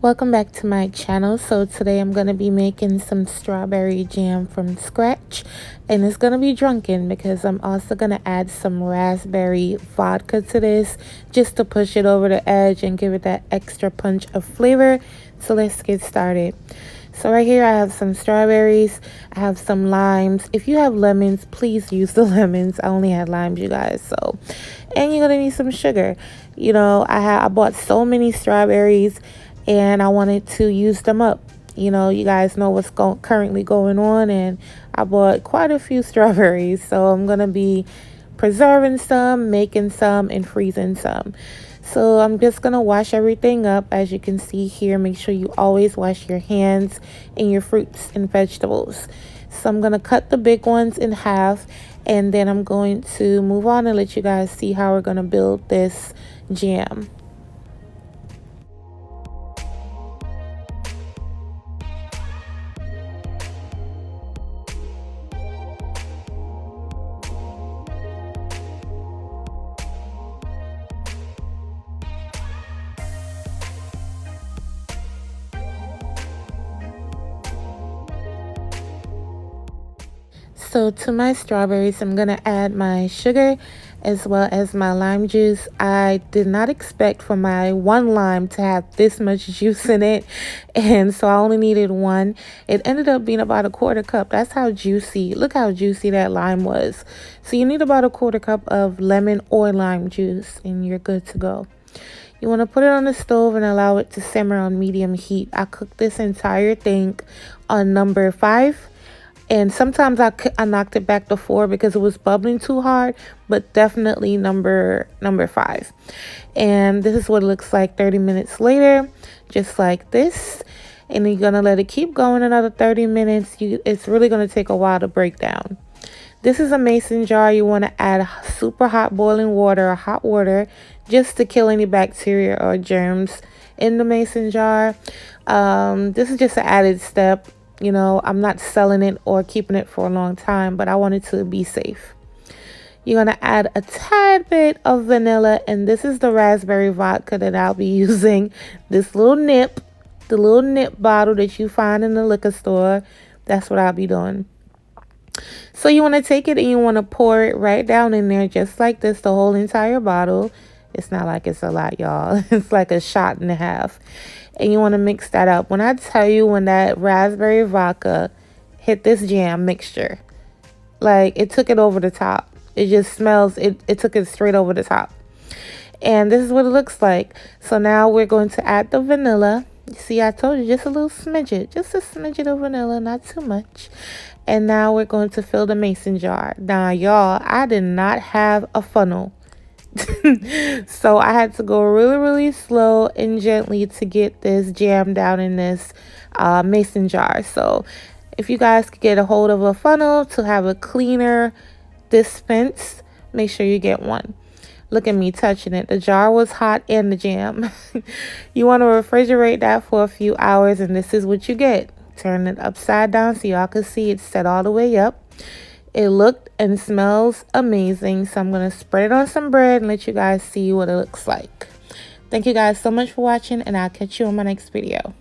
Welcome back to my channel. So today I'm going to be making some strawberry jam from scratch, and it's going to be drunken because I'm also going to add some raspberry vodka to this just to push it over the edge and give it that extra punch of flavor. So let's get started. So right here I have some strawberries, I have some limes. If you have lemons, please use the lemons. I only had limes, you guys. So, and you're gonna need some sugar. You know, I bought so many strawberries and I wanted to use them up. You know, you guys know what's currently going on, and I bought quite a few strawberries, so I'm gonna be preserving some, making some, and freezing some. So I'm just gonna wash everything up. As you can see here, make sure you always wash your hands and your fruits and vegetables. So I'm gonna cut the big ones in half, and then I'm going to move on and let you guys see how we're gonna build this jam. So to my strawberries, I'm going to add my sugar as well as my lime juice. I did not expect for my one lime to have this much juice in it, and so I only needed one. It ended up being about a quarter cup. That's how juicy, look how juicy that lime was. So you need about a quarter cup of lemon or lime juice and you're good to go. You want to put it on the stove and allow it to simmer on medium heat. I cooked this entire thing on number 5. And sometimes I knocked it back to 4 because it was bubbling too hard, but definitely number 5. And this is what it looks like 30 minutes later, just like this. And you're going to let it keep going another 30 minutes. It's really going to take a while to break down. This is a mason jar. You want to add super hot boiling water or hot water just to kill any bacteria or germs in the mason jar. This is just an added step. You know, I'm not selling it or keeping it for a long time, but I want it to be safe. You're going to add a tad bit of vanilla, and this is the raspberry vodka that I'll be using. This little nip, the little nip bottle that you find in the liquor store, that's what I'll be doing. So you want to take it and you want to pour it right down in there just like this, the whole entire bottle. It's not like it's a lot, y'all. It's like a shot and a half. And you want to mix that up. When I tell you, when that raspberry vodka hit this jam mixture, like it took it over the top. It just smells, it took it straight over the top. And this is what it looks like. So now we're going to add the vanilla. See, I told you, just a little smidget, just a smidget of vanilla, not too much. And now we're going to fill the mason jar. Now, y'all, I did not have a funnel. So I had to go really slow and gently to get this jam down in this mason jar. So if you guys could get a hold of a funnel to have a cleaner dispense, make sure you get one. Look at me touching it. The jar was hot and the jam. You want to refrigerate that for a few hours, and this is what you get. Turn it upside down so y'all can see it's set all the way up. It looked and smells amazing. So I'm going to spread it on some bread and let you guys see what it looks like. Thank you guys so much for watching, and I'll catch you on my next video.